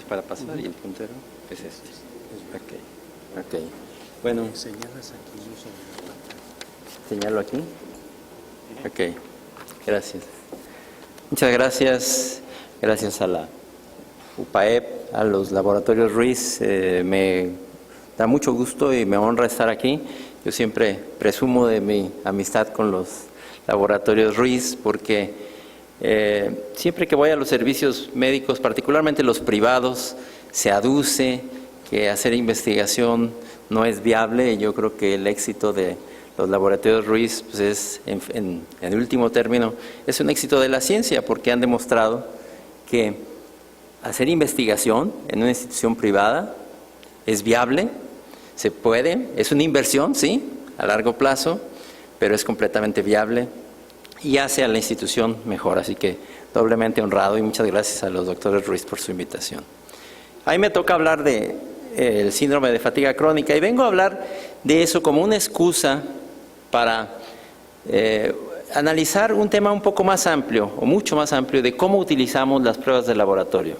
para pasar y el puntero es este. Ok. Bueno. Señalas aquí sobre la pantalla. ¿Señalo aquí? Ok. Gracias. Muchas gracias. Gracias a la UPAEP, a los laboratorios Ruiz. Me da mucho gusto y me honra estar aquí. Yo siempre presumo de mi amistad con los laboratorios Ruiz porque siempre que voy a los servicios médicos, particularmente los privados, se aduce que hacer investigación no es viable. Yo creo que el éxito de los laboratorios Ruiz pues es, en último término, es un éxito de la ciencia porque han demostrado que hacer investigación en una institución privada es viable, se puede, es una inversión, sí, a largo plazo, pero es completamente viable y hace a la institución mejor. Así que doblemente honrado y muchas gracias a los doctores Ruiz por su invitación. A mí me toca hablar del síndrome de fatiga crónica y vengo a hablar de eso como una excusa para analizar un tema un poco más amplio o mucho más amplio de cómo utilizamos las pruebas de laboratorio.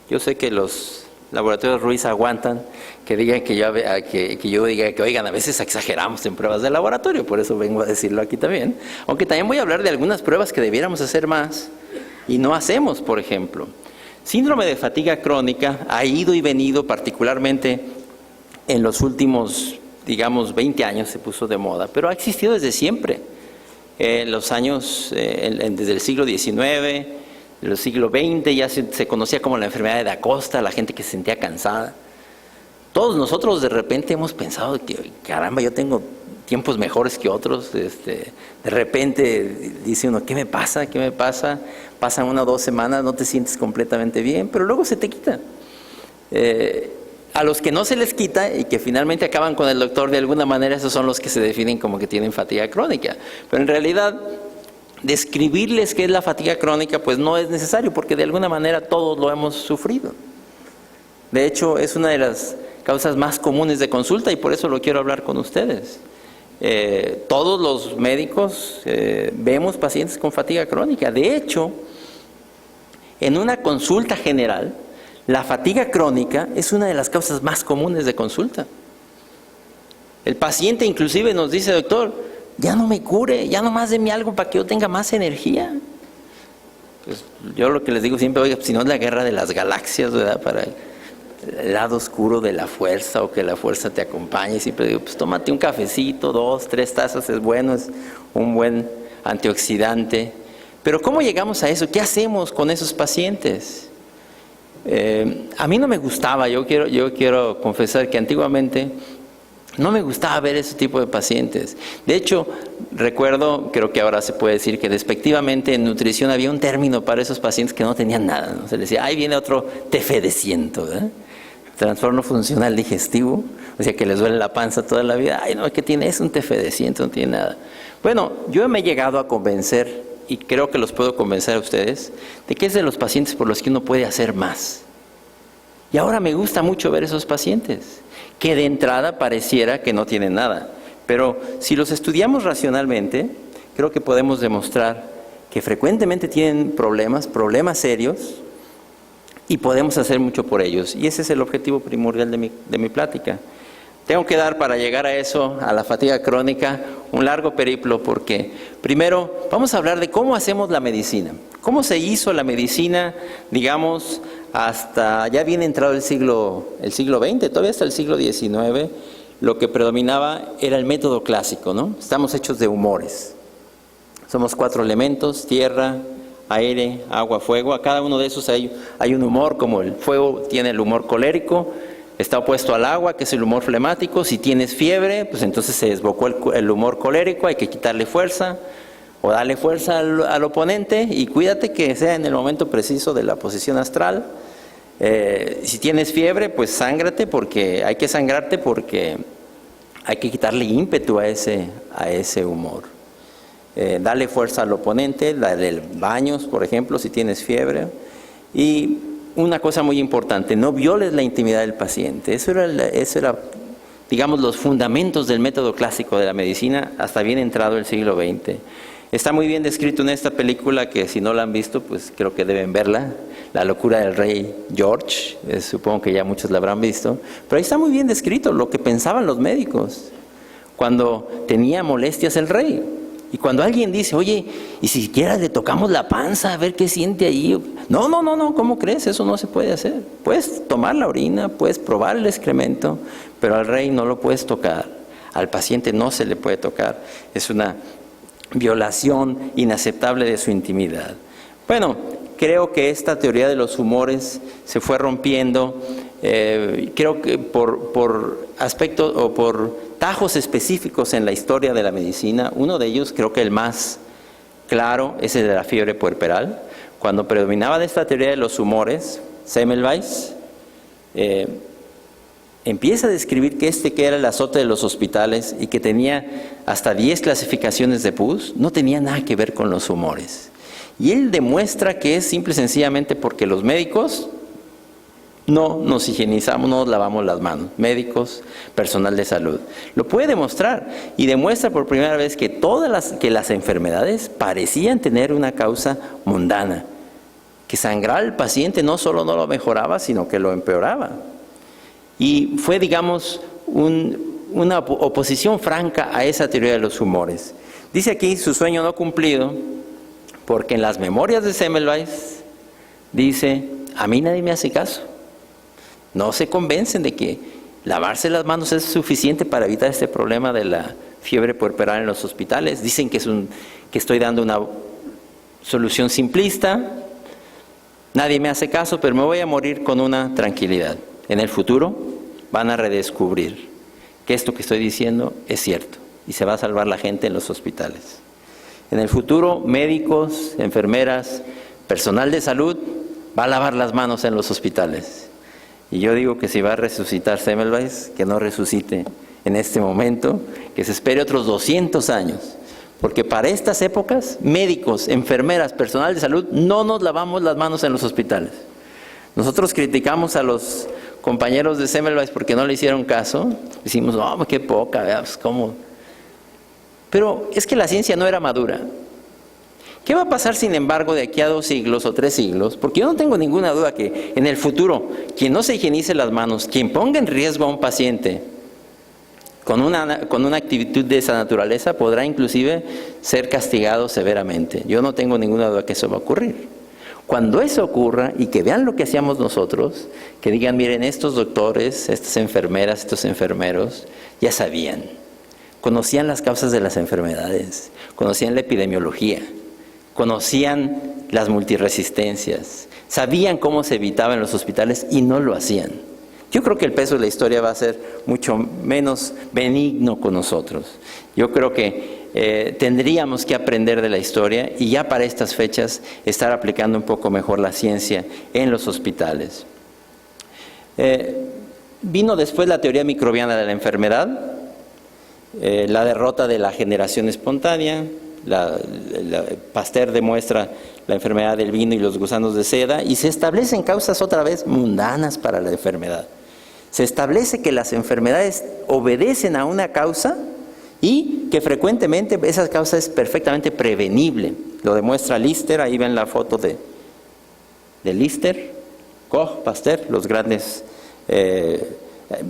Yo sé que los laboratorios Ruiz aguantan que digan que yo diga que oigan, a veces exageramos en pruebas de laboratorio, por eso vengo a decirlo aquí también. Aunque también voy a hablar de algunas pruebas que debiéramos hacer más y no hacemos, por ejemplo. Síndrome de fatiga crónica ha ido y venido, particularmente en los últimos, digamos, 20 años se puso de moda, pero ha existido desde siempre. En los años, desde el siglo XIX, el siglo XX ya se conocía como la enfermedad de Da Costa, la gente que se sentía cansada. Todos nosotros de repente hemos pensado que, caramba, yo tengo tiempos mejores que otros. De repente dice uno, ¿qué me pasa? ¿Qué me pasa? Pasan 1 o 2 semanas, no te sientes completamente bien, pero luego se te quita. A los que no se les quita y que finalmente acaban con el doctor de alguna manera, esos son los que se definen como que tienen fatiga crónica. Pero en realidad, describirles qué es la fatiga crónica, pues no es necesario, porque de alguna manera todos lo hemos sufrido. De hecho, es una de las causas más comunes de consulta y por eso lo quiero hablar con ustedes. Todos los médicos vemos pacientes con fatiga crónica. De hecho, en una consulta general, la fatiga crónica es una de las causas más comunes de consulta. El paciente inclusive nos dice, doctor, ya no me cure, ya nomás deme algo para que yo tenga más energía. Pues yo lo que les digo siempre, oiga, si no es la guerra de las galaxias, ¿verdad? Para el lado oscuro de la fuerza o que la fuerza te acompañe. Siempre digo, pues tómate un cafecito, 2, 3 tazas, es bueno, es un buen antioxidante. Pero ¿cómo llegamos a eso? ¿Qué hacemos con esos pacientes? A mí no me gustaba, yo quiero confesar que antiguamente no me gustaba ver ese tipo de pacientes. De hecho, recuerdo, creo que ahora se puede decir que despectivamente en nutrición había un término para esos pacientes que no tenían nada, ¿no? Se les decía, ahí viene otro tefedeciento, ¿verdad? Trastorno funcional digestivo, o sea que les duele la panza toda la vida. Ay, no, ¿qué tiene? Es un tefedeciento, no tiene nada. Bueno, yo me he llegado a convencer, y creo que los puedo convencer a ustedes, de que es de los pacientes por los que uno puede hacer más. Y ahora me gusta mucho ver esos pacientes, que de entrada pareciera que no tienen nada. Pero si los estudiamos racionalmente, creo que podemos demostrar que frecuentemente tienen problemas serios, y podemos hacer mucho por ellos. Y ese es el objetivo primordial de mi plática. Tengo que dar para llegar a eso, a la fatiga crónica, un largo periplo porque primero vamos a hablar de cómo hacemos la medicina. Cómo se hizo la medicina, digamos, hasta ya bien entrado el siglo XX, todavía hasta el siglo XIX, lo que predominaba era el método clásico, ¿no? Estamos hechos de humores. Somos 4 elementos, tierra, aire, agua, fuego. A cada uno de esos hay un humor, como el fuego tiene el humor colérico, está opuesto al agua, que es el humor flemático. Si tienes fiebre, pues entonces se desbocó el humor colérico, hay que quitarle fuerza o darle fuerza al oponente y cuídate que sea en el momento preciso de la posición astral. Si tienes fiebre, pues sángrate porque hay que sangrarte porque hay que quitarle ímpetu a ese humor. Dale fuerza al oponente, dale baños, por ejemplo, si tienes fiebre. Y una cosa muy importante, no violes la intimidad del paciente. Eso era, digamos, los fundamentos del método clásico de la medicina hasta bien entrado el siglo XX. Está muy bien descrito en esta película que si no la han visto, pues creo que deben verla. La locura del rey George, supongo que ya muchos la habrán visto, pero ahí está muy bien descrito lo que pensaban los médicos cuando tenía molestias el rey. Y cuando alguien dice, oye, y si siquiera le tocamos la panza a ver qué siente ahí. No, ¿cómo crees? Eso no se puede hacer. Puedes tomar la orina, puedes probar el excremento, pero al rey no lo puedes tocar. Al paciente no se le puede tocar. Es una violación inaceptable de su intimidad. Bueno, creo que esta teoría de los humores se fue rompiendo, creo que por aspectos o por tajos específicos en la historia de la medicina. Uno de ellos, creo que el más claro, es el de la fiebre puerperal. Cuando predominaba de esta teoría de los humores, Semmelweis empieza a describir que era el azote de los hospitales y que tenía hasta 10 clasificaciones de pus, no tenía nada que ver con los humores. Y él demuestra que es simple y sencillamente porque los médicos no nos higienizamos, no nos lavamos las manos. Médicos, personal de salud. Lo puede demostrar y demuestra por primera vez que las enfermedades parecían tener una causa mundana. Que sangrar al paciente no solo no lo mejoraba, sino que lo empeoraba. Y fue, digamos, una oposición franca a esa teoría de los humores. Dice aquí su sueño no cumplido, porque en las memorias de Semmelweis dice, a mí nadie me hace caso. No se convencen de que lavarse las manos es suficiente para evitar este problema de la fiebre puerperal en los hospitales. Dicen que estoy dando una solución simplista. Nadie me hace caso, pero me voy a morir con una tranquilidad. En el futuro van a redescubrir que esto que estoy diciendo es cierto y se va a salvar la gente en los hospitales. En el futuro, médicos, enfermeras, personal de salud va a lavar las manos en los hospitales. Y yo digo que si va a resucitar Semmelweis, que no resucite en este momento, que se espere otros 200 años. Porque para estas épocas, médicos, enfermeras, personal de salud, no nos lavamos las manos en los hospitales. Nosotros criticamos a los compañeros de Semmelweis porque no le hicieron caso. Decimos, no, qué poca, veamos cómo. Pero es que la ciencia no era madura. ¿Qué va a pasar, sin embargo, de aquí a 2 siglos o 3 siglos? Porque yo no tengo ninguna duda que en el futuro, quien no se higienice las manos, quien ponga en riesgo a un paciente con una actitud de esa naturaleza, podrá inclusive ser castigado severamente. Yo no tengo ninguna duda que eso va a ocurrir. Cuando eso ocurra y que vean lo que hacíamos nosotros, que digan, miren, estos doctores, estas enfermeras, estos enfermeros, ya sabían, conocían las causas de las enfermedades, conocían la epidemiología, conocían las multiresistencias, sabían cómo se evitaba en los hospitales y no lo hacían. Yo creo que el peso de la historia va a ser mucho menos benigno con nosotros. Yo creo que tendríamos que aprender de la historia y ya para estas fechas estar aplicando un poco mejor la ciencia en los hospitales. Vino después la teoría microbiana de la enfermedad, la derrota de la generación espontánea. Pasteur demuestra la enfermedad del vino y los gusanos de seda y se establecen causas otra vez mundanas para la enfermedad. Se establece que las enfermedades obedecen a una causa y que frecuentemente esa causa es perfectamente prevenible. Lo demuestra Lister, ahí ven la foto de Lister, Koch, Pasteur, los grandes.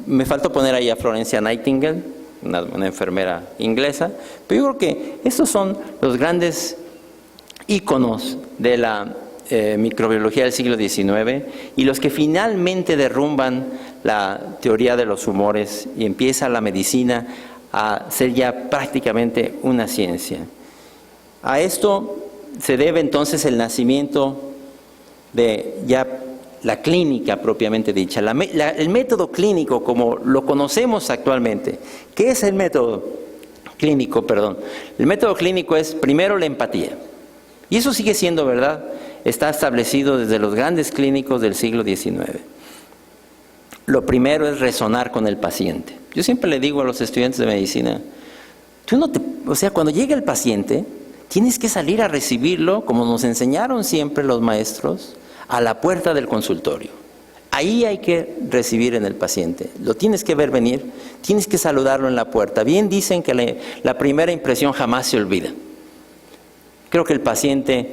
Me faltó poner ahí a Florencia Nightingale, una enfermera inglesa, pero yo creo que estos son los grandes íconos de la microbiología del siglo XIX y los que finalmente derrumban la teoría de los humores y empieza la medicina a ser ya prácticamente una ciencia. A esto se debe entonces el nacimiento de ya la clínica propiamente dicha, el método clínico como lo conocemos actualmente. ¿Qué es el método clínico? El método clínico es primero la empatía. Y eso sigue siendo verdad, está establecido desde los grandes clínicos del siglo XIX. Lo primero es resonar con el paciente. Yo siempre le digo a los estudiantes de medicina, cuando llega el paciente, tienes que salir a recibirlo, como nos enseñaron siempre los maestros, a la puerta del consultorio. Ahí hay que recibir en el paciente. Lo tienes que ver venir, tienes que saludarlo en la puerta. Bien dicen que la primera impresión jamás se olvida. Creo que el paciente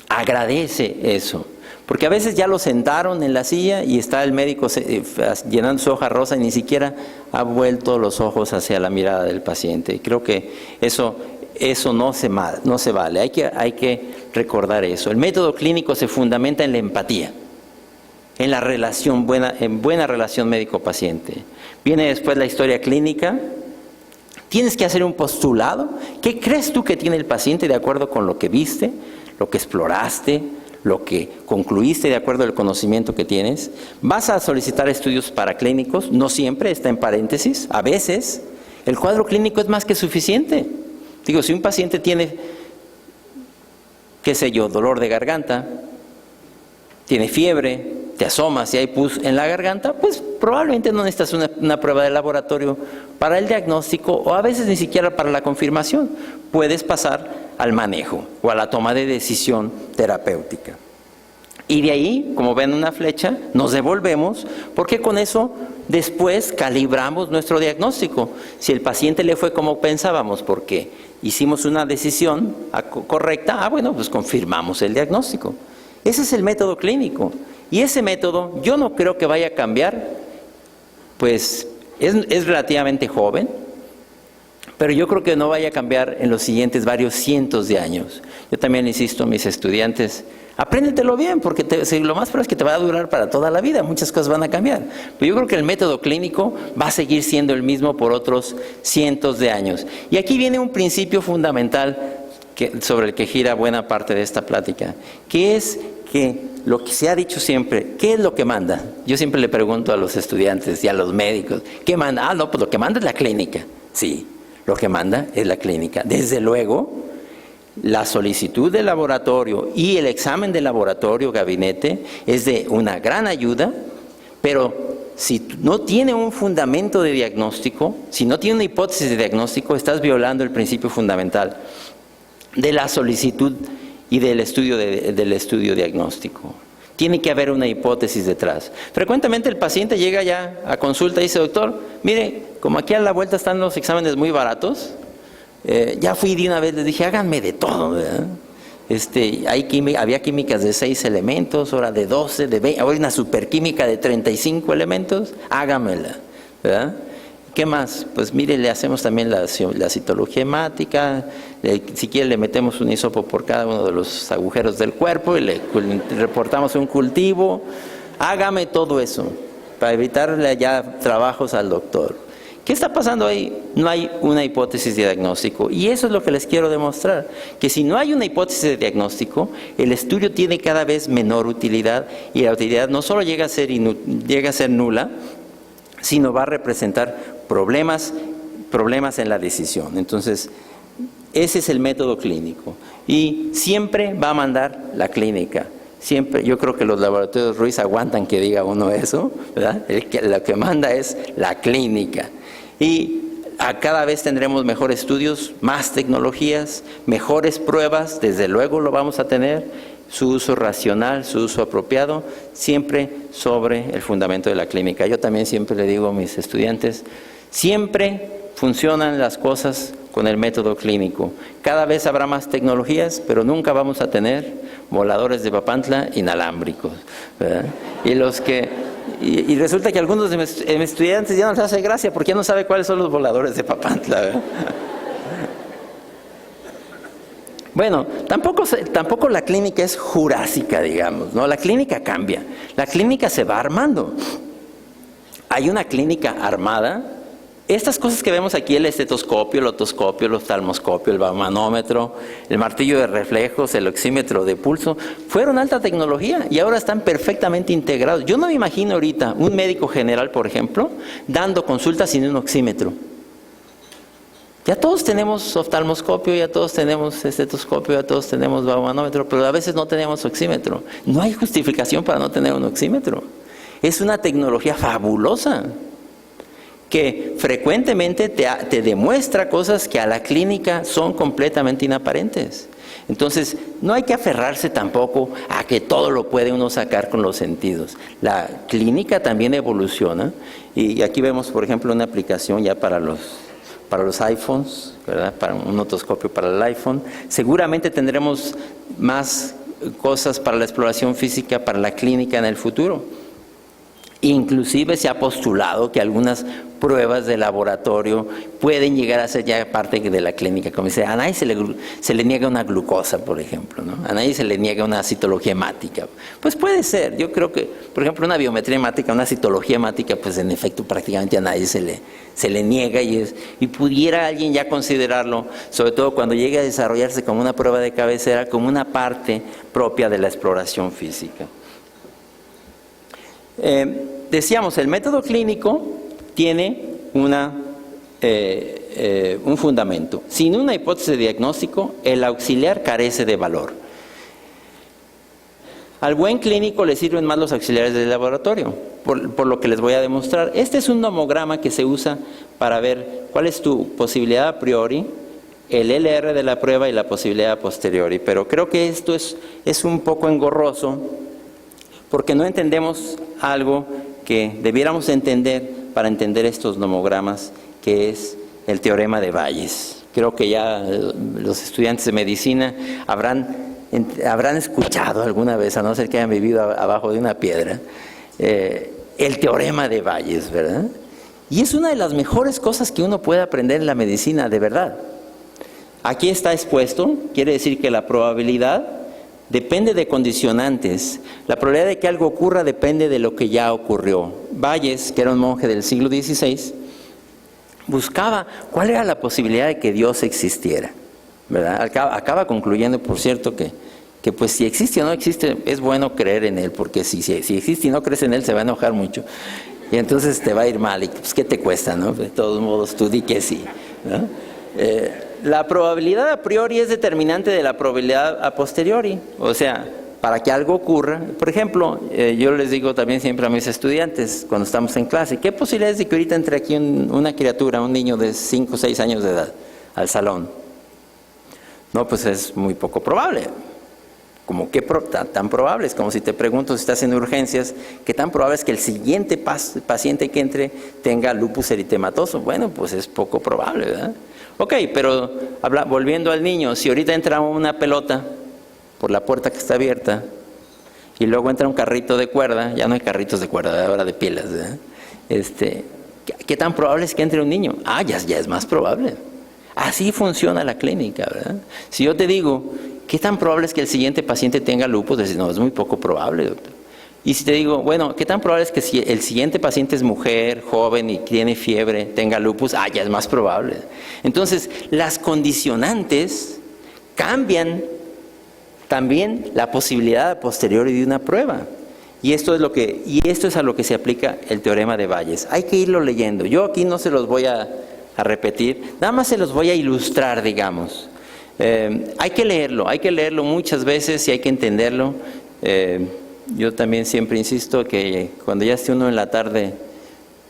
agradece eso, Porque a veces ya lo sentaron en la silla y está el médico llenando su hoja rosa y ni siquiera ha vuelto los ojos hacia la mirada del paciente. Y creo que eso no se vale. Hay que recordar eso. El método clínico se fundamenta en la empatía, en la relación en buena relación médico-paciente. Viene después la historia clínica. Tienes que hacer un postulado. ¿Qué crees tú que tiene el paciente de acuerdo con lo que viste, lo que exploraste, lo que concluiste de acuerdo al conocimiento que tienes? Vas a solicitar estudios paraclínicos, no siempre, está en paréntesis. A veces el cuadro clínico es más que suficiente. Digo, si un paciente tiene, qué sé yo, dolor de garganta, tiene fiebre, te asomas y hay pus en la garganta, pues probablemente no necesitas una prueba de laboratorio para el diagnóstico o a veces ni siquiera para la confirmación. Puedes pasar al manejo o a la toma de decisión terapéutica. Y de ahí, como ven una flecha, nos devolvemos porque con eso después calibramos nuestro diagnóstico. Si el paciente le fue como pensábamos porque hicimos una decisión correcta, bueno, pues confirmamos el diagnóstico. Ese es el método clínico. Y ese método yo no creo que vaya a cambiar, pues es relativamente joven, pero yo creo que no vaya a cambiar en los siguientes varios cientos de años. Yo también insisto a mis estudiantes, apréndetelo bien, porque lo más probable es que te va a durar para toda la vida, muchas cosas van a cambiar. Pero yo creo que el método clínico va a seguir siendo el mismo por otros cientos de años. Y aquí viene un principio fundamental sobre el que gira buena parte de esta plática, que es que lo que se ha dicho siempre, ¿qué es lo que manda? Yo siempre le pregunto a los estudiantes y a los médicos, ¿qué manda? No, pues lo que manda es la clínica. Sí, lo que manda es la clínica. Desde luego, la solicitud de laboratorio y el examen de laboratorio, gabinete, es de una gran ayuda, pero si no tiene un fundamento de diagnóstico, si no tiene una hipótesis de diagnóstico, estás violando el principio fundamental de la solicitud y del estudio diagnóstico. Tiene que haber una hipótesis detrás. Frecuentemente el paciente llega ya a consulta y dice, doctor, mire, como aquí a la vuelta están los exámenes muy baratos, ya fui de una vez, les dije, háganme de todo, ¿verdad? Había químicas de 6 elementos, ahora de 12, de 20, ahora hay una superquímica de 35 elementos, hágamela, ¿verdad? ¿Qué más? Pues mire, le hacemos también la citología hemática, si quiere le metemos un hisopo por cada uno de los agujeros del cuerpo y le reportamos un cultivo. Hágame todo eso para evitarle ya trabajos al doctor. ¿Qué está pasando ahí? No hay una hipótesis de diagnóstico. Y eso es lo que les quiero demostrar, que si no hay una hipótesis de diagnóstico, el estudio tiene cada vez menor utilidad y la utilidad no solo llega a ser nula, sino va a representar problemas en la decisión. Entonces, ese es el método clínico. Y siempre va a mandar la clínica. Siempre, yo creo que los laboratorios Ruiz aguantan que diga uno eso, ¿verdad? Lo que manda es la clínica. Y cada vez tendremos mejores estudios, más tecnologías, mejores pruebas, desde luego lo vamos a tener, su uso racional, su uso apropiado, siempre sobre el fundamento de la clínica. Yo también siempre le digo a mis estudiantes, siempre funcionan las cosas con el método clínico. Cada vez habrá más tecnologías, pero nunca vamos a tener voladores de Papantla inalámbricos, ¿verdad? Y resulta que a algunos de mis estudiantes ya no les hace gracia porque ya no sabe cuáles son los voladores de Papantla, ¿verdad? Bueno, tampoco la clínica es jurásica, digamos, ¿no? La clínica cambia, la clínica se va armando. Hay una clínica armada. Estas cosas que vemos aquí, el estetoscopio, el otoscopio, el oftalmoscopio, el manómetro, el martillo de reflejos, el oxímetro de pulso, fueron alta tecnología y ahora están perfectamente integrados. Yo no me imagino ahorita un médico general, por ejemplo, dando consultas sin un oxímetro. Ya todos tenemos oftalmoscopio, ya todos tenemos estetoscopio, ya todos tenemos manómetro, pero a veces no tenemos oxímetro. No hay justificación para no tener un oxímetro. Es una tecnología fabulosa que frecuentemente te demuestra cosas que a la clínica son completamente inaparentes. Entonces, no hay que aferrarse tampoco a que todo lo puede uno sacar con los sentidos. La clínica también evoluciona y aquí vemos, por ejemplo, una aplicación ya para los iPhones, ¿verdad? Para un otoscopio para el iPhone. Seguramente tendremos más cosas para la exploración física, para la clínica en el futuro. Inclusive se ha postulado que algunas pruebas de laboratorio pueden llegar a ser ya parte de la clínica. Como dice, a nadie se le niega una glucosa, por ejemplo, ¿no? A nadie se le niega una citología hemática. Pues puede ser. Yo creo que, por ejemplo, una biometría hemática, una citología hemática, pues en efecto prácticamente a nadie se le niega y pudiera alguien ya considerarlo, sobre todo cuando llegue a desarrollarse como una prueba de cabecera, como una parte propia de la exploración física. Decíamos, el método clínico tiene un fundamento. Sin una hipótesis de diagnóstico, el auxiliar carece de valor. Al buen clínico le sirven más los auxiliares del laboratorio, por lo que les voy a demostrar. Este es un nomograma que se usa para ver cuál es tu posibilidad a priori, el LR de la prueba y la posibilidad a posteriori. Pero creo que esto es un poco engorroso, porque no entendemos algo que debiéramos entender para entender estos nomogramas, que es el teorema de Bayes. Creo que ya los estudiantes de medicina habrán escuchado alguna vez, a no ser que hayan vivido abajo de una piedra, el teorema de Bayes, ¿verdad? Y es una de las mejores cosas que uno puede aprender en la medicina, de verdad. Aquí está expuesto, quiere decir que la probabilidad depende de condicionantes. La probabilidad de que algo ocurra depende de lo que ya ocurrió. Bayes, que era un monje del siglo XVI, buscaba cuál era la posibilidad de que Dios existiera, ¿verdad? Acaba concluyendo, por cierto, que pues si existe o no existe, es bueno creer en Él, porque si existe y no crees en Él, se va a enojar mucho. Y entonces te va a ir mal, y pues ¿qué te cuesta, no? De todos modos, tú di que sí, ¿no? La probabilidad a priori es determinante de la probabilidad a posteriori. O sea, para que algo ocurra, por ejemplo, yo les digo también siempre a mis estudiantes cuando estamos en clase, ¿qué posibilidades de que ahorita entre aquí una criatura, un niño de 5 o 6 años de edad al salón? No, pues es muy poco probable. Como qué tan probable es, como si te pregunto si estás en urgencias, ¿qué tan probable es que el siguiente paciente que entre tenga lupus eritematoso? Bueno, pues es poco probable, ¿verdad? Ok, pero volviendo al niño, si ahorita entra una pelota por la puerta que está abierta y luego entra un carrito de cuerda, ya no hay carritos de cuerda, ahora de pilas, ¿verdad? ¿Qué tan probable es que entre un niño? Ya es más probable. Así funciona la clínica, ¿verdad? Si yo te digo, ¿qué tan probable es que el siguiente paciente tenga lupus? Dices, no, es muy poco probable, doctor. Y si te digo, bueno, ¿qué tan probable es que si el siguiente paciente es mujer, joven y tiene fiebre, tenga lupus? Ya es más probable. Entonces, las condicionantes cambian también la posibilidad a posteriori de una prueba. Y esto es a lo que se aplica el teorema de Bayes. Hay que irlo leyendo. Yo aquí no se los voy a repetir, nada más se los voy a ilustrar, digamos. Hay que leerlo muchas veces y hay que entenderlo. Yo también siempre insisto que cuando ya esté uno en la tarde,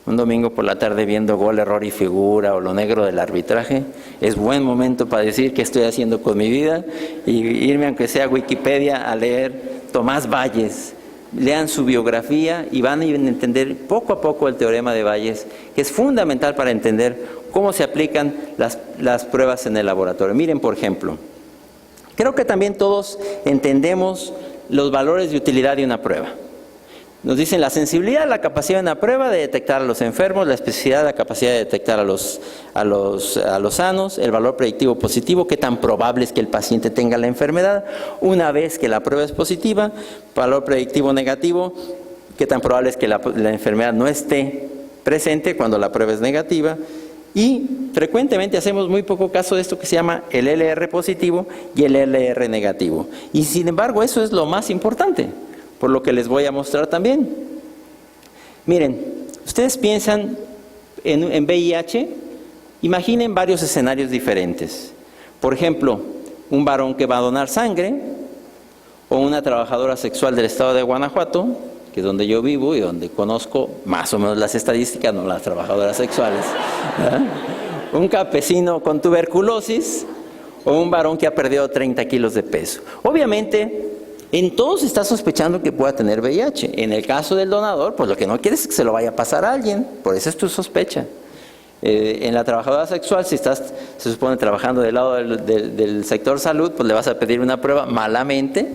un domingo por la tarde viendo gol, error y figura o lo negro del arbitraje, es buen momento para decir qué estoy haciendo con mi vida y irme aunque sea a Wikipedia a leer Tomás Bayes. Lean su biografía y van a entender poco a poco el teorema de Bayes, que es fundamental para entender cómo se aplican las pruebas en el laboratorio. Miren, por ejemplo, creo que también todos entendemos los valores de utilidad de una prueba. Nos dicen la sensibilidad, la capacidad de una prueba de detectar a los enfermos, la especificidad, la capacidad de detectar a los sanos, el valor predictivo positivo, qué tan probable es que el paciente tenga la enfermedad, una vez que la prueba es positiva, valor predictivo negativo, qué tan probable es que la enfermedad no esté presente cuando la prueba es negativa. Y frecuentemente hacemos muy poco caso de esto que se llama el LR positivo y el LR negativo. Y sin embargo, eso es lo más importante, por lo que les voy a mostrar también. Miren, ustedes piensan en VIH, imaginen varios escenarios diferentes. Por ejemplo, un varón que va a donar sangre, o una trabajadora sexual del estado de Guanajuato, que es donde yo vivo y donde conozco más o menos las estadísticas, no las trabajadoras sexuales, ¿verdad? Un campesino con tuberculosis o un varón que ha perdido 30 kilos de peso. Obviamente, en todos está sospechando que pueda tener VIH. En el caso del donador, pues lo que no quieres es que se lo vaya a pasar a alguien, por eso es tu sospecha. En la trabajadora sexual, si estás, se supone, trabajando del lado del sector salud, pues le vas a pedir una prueba malamente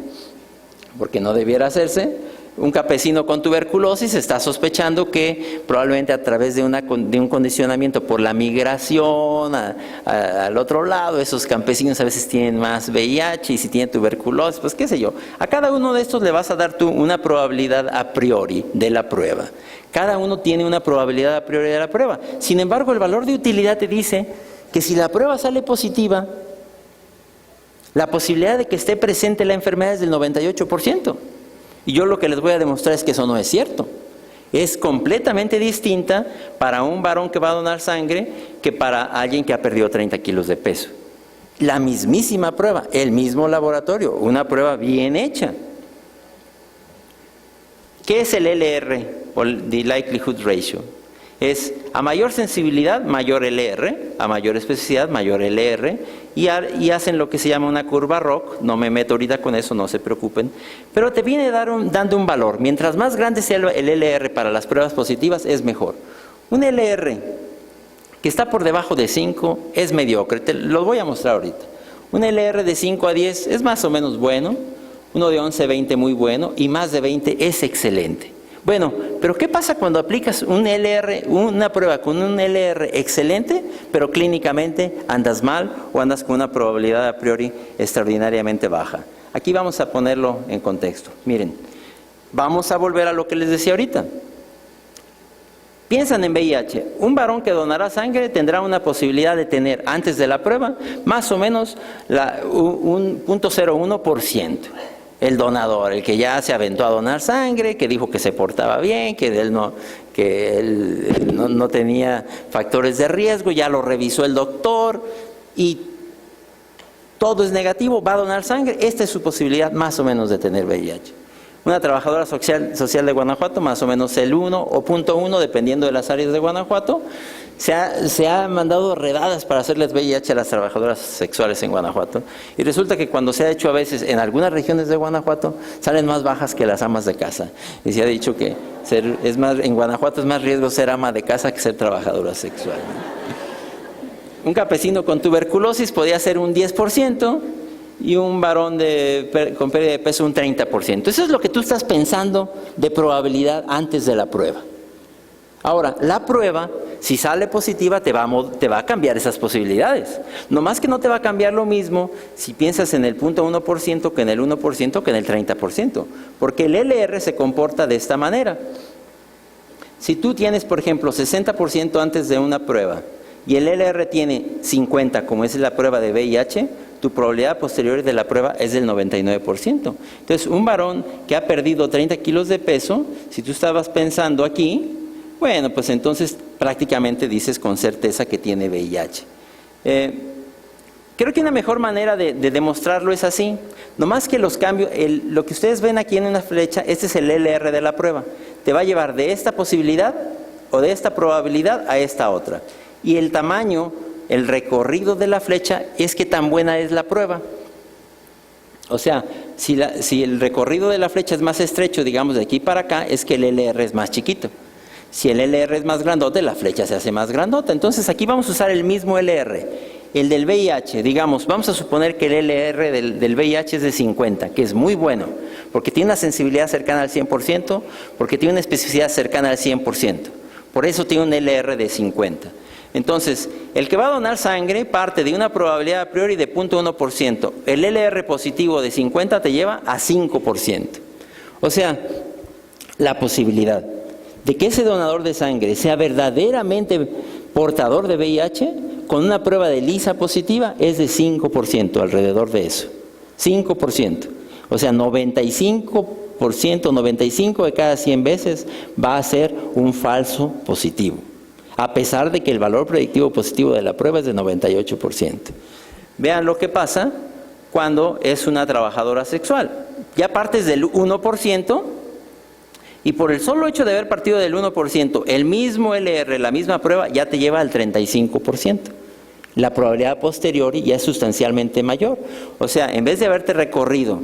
porque no debiera hacerse. Un campesino con tuberculosis está sospechando que probablemente a través de un condicionamiento por la migración al otro lado, esos campesinos a veces tienen más VIH y si tienen tuberculosis, pues qué sé yo. A cada uno de estos le vas a dar tú una probabilidad a priori de la prueba. Cada uno tiene una probabilidad a priori de la prueba. Sin embargo, el valor de utilidad te dice que si la prueba sale positiva, la posibilidad de que esté presente la enfermedad es del 98%. Y yo lo que les voy a demostrar es que eso no es cierto. Es completamente distinta para un varón que va a donar sangre que para alguien que ha perdido 30 kilos de peso. La mismísima prueba, el mismo laboratorio, una prueba bien hecha. ¿Qué es el LR, o the likelihood ratio? Es a mayor sensibilidad, mayor LR, a mayor especificidad, mayor LR, y hacen lo que se llama una curva ROC. No me meto ahorita con eso, no se preocupen, pero te viene dando un valor. Mientras más grande sea el LR para las pruebas positivas, es mejor. Un LR que está por debajo de 5 es mediocre, te lo voy a mostrar ahorita. Un LR de 5 a 10 es más o menos bueno, uno de 11 a 20 muy bueno, y más de 20 es excelente. Bueno, pero ¿qué pasa cuando aplicas una prueba con un LR excelente, pero clínicamente andas mal o andas con una probabilidad a priori extraordinariamente baja? Aquí vamos a ponerlo en contexto. Miren, vamos a volver a lo que les decía ahorita. Piensan en VIH. Un varón que donará sangre tendrá una posibilidad de tener, antes de la prueba, más o menos un 0.01%. El donador, el que ya se aventó a donar sangre, que dijo que se portaba bien, que él no tenía factores de riesgo, ya lo revisó el doctor y todo es negativo, va a donar sangre. Esta es su posibilidad más o menos de tener VIH. Una trabajadora social de Guanajuato, más o menos el 1 o 0.1, dependiendo de las áreas de Guanajuato, se ha mandado redadas para hacerles VIH a las trabajadoras sexuales en Guanajuato. Y resulta que cuando se ha hecho a veces en algunas regiones de Guanajuato, salen más bajas que las amas de casa. Y se ha dicho que en Guanajuato es más riesgo ser ama de casa que ser trabajadora sexual. Un campesino con tuberculosis podía ser un 10%, y un varón con pérdida de peso un 30%. Eso es lo que tú estás pensando de probabilidad antes de la prueba. Ahora, la prueba, si sale positiva, te va a cambiar esas posibilidades. No más que no te va a cambiar lo mismo si piensas en el 0.1% que en el 1% que en el 30%. Porque el LR se comporta de esta manera. Si tú tienes, por ejemplo, 60% antes de una prueba y el LR tiene 50, como es la prueba de VIH, tu probabilidad posterior de la prueba es del 99%. Entonces, un varón que ha perdido 30 kilos de peso, si tú estabas pensando aquí, bueno, pues entonces prácticamente dices con certeza que tiene VIH. Creo que una mejor manera de demostrarlo es así. No más que los cambios, lo que ustedes ven aquí en una flecha, este es el LR de la prueba. Te va a llevar de esta posibilidad o de esta probabilidad a esta otra. Y el tamaño, el recorrido de la flecha es qué tan buena es la prueba. O sea, si el recorrido de la flecha es más estrecho, digamos de aquí para acá, es que el LR es más chiquito. Si el LR es más grandote, la flecha se hace más grandota. Entonces aquí vamos a usar el mismo LR. El del VIH, digamos, vamos a suponer que el LR del VIH es de 50, que es muy bueno, porque tiene una sensibilidad cercana al 100%, porque tiene una especificidad cercana al 100%. Por eso tiene un LR de 50. Entonces, el que va a donar sangre parte de una probabilidad a priori de 0.1%. El LR positivo de 50 te lleva a 5%. O sea, la posibilidad de que ese donador de sangre sea verdaderamente portador de VIH con una prueba de ELISA positiva es de 5%, alrededor de eso. 5%. O sea, 95%, 95 de cada 100 veces va a ser un falso positivo, a pesar de que el valor predictivo positivo de la prueba es de 98%. Vean lo que pasa cuando es una trabajadora sexual. Ya partes del 1%, y por el solo hecho de haber partido del 1%, el mismo LR, la misma prueba, ya te lleva al 35%. La probabilidad posteriori ya es sustancialmente mayor. O sea, en vez de haberte recorrido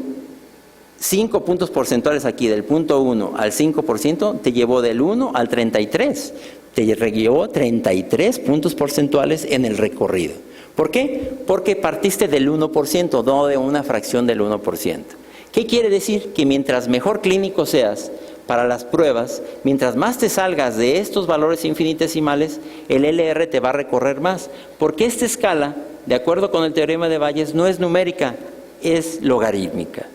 5 puntos porcentuales aquí, del 0.1 al 5%, te llevó del 1 al 33. Te llevó 33 puntos porcentuales en el recorrido. ¿Por qué? Porque partiste del 1%, no de una fracción del 1%. ¿Qué quiere decir? Que mientras mejor clínico seas para las pruebas, mientras más te salgas de estos valores infinitesimales, el LR te va a recorrer más. Porque esta escala, de acuerdo con el teorema de Bayes, no es numérica, es logarítmica.